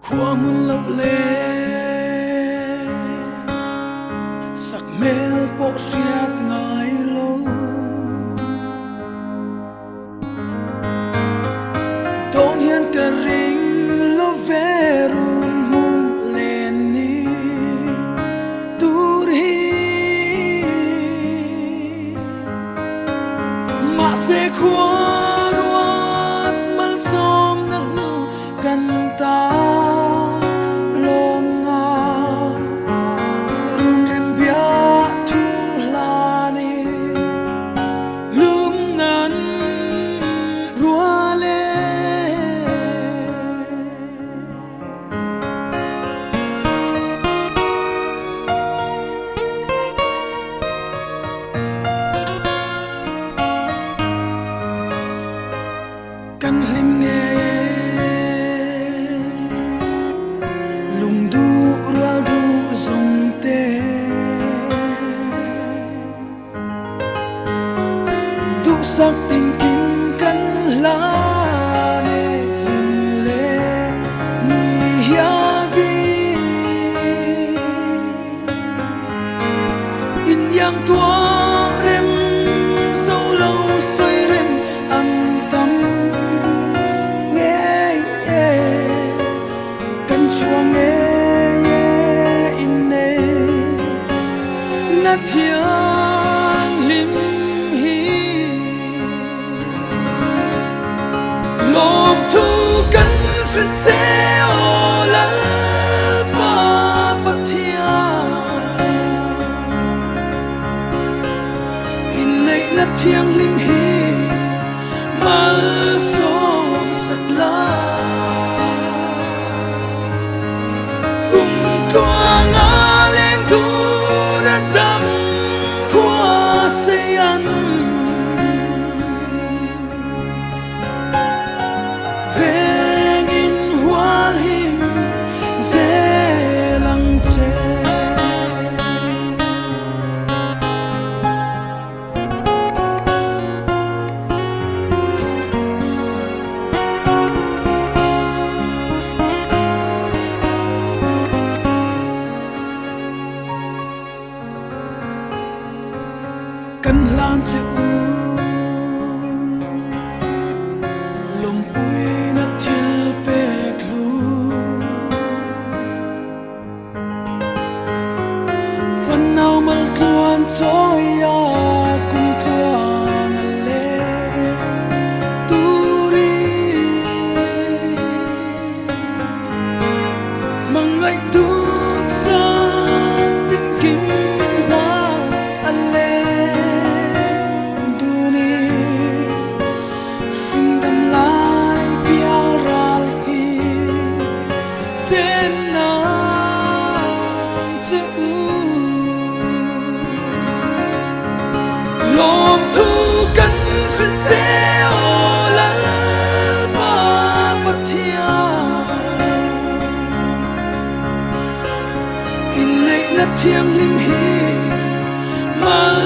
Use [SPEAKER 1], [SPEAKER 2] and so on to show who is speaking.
[SPEAKER 1] Khoa mun lâu lê sắc mel bộ xiết ngài lâu đón hiền cả ring lo về run mun lên ni duri mà sẽ khoa ruột mal som na lu canta kan lim nghe lùng du ra du dòng tê du sắc tình kim kan la nê lim lê ni ya vi in yang tua rem sâu lâu xoay rem an tâm na thiang lim hi lom thu kan sinh se o la pa pathia in nei na thiang lim hi mal so sak la cùng tua nga lên tu đã đắm khoa say ăn về nghìn hoa lim dễ lăng chê kan lan che u lom pui na thil pek lu fan nau mal tuan choi ya kum tuan le turi mangai tu sa tin kim min ga ale lom thu kan sinh se o la pa pathia in nei na thiang lim hi mal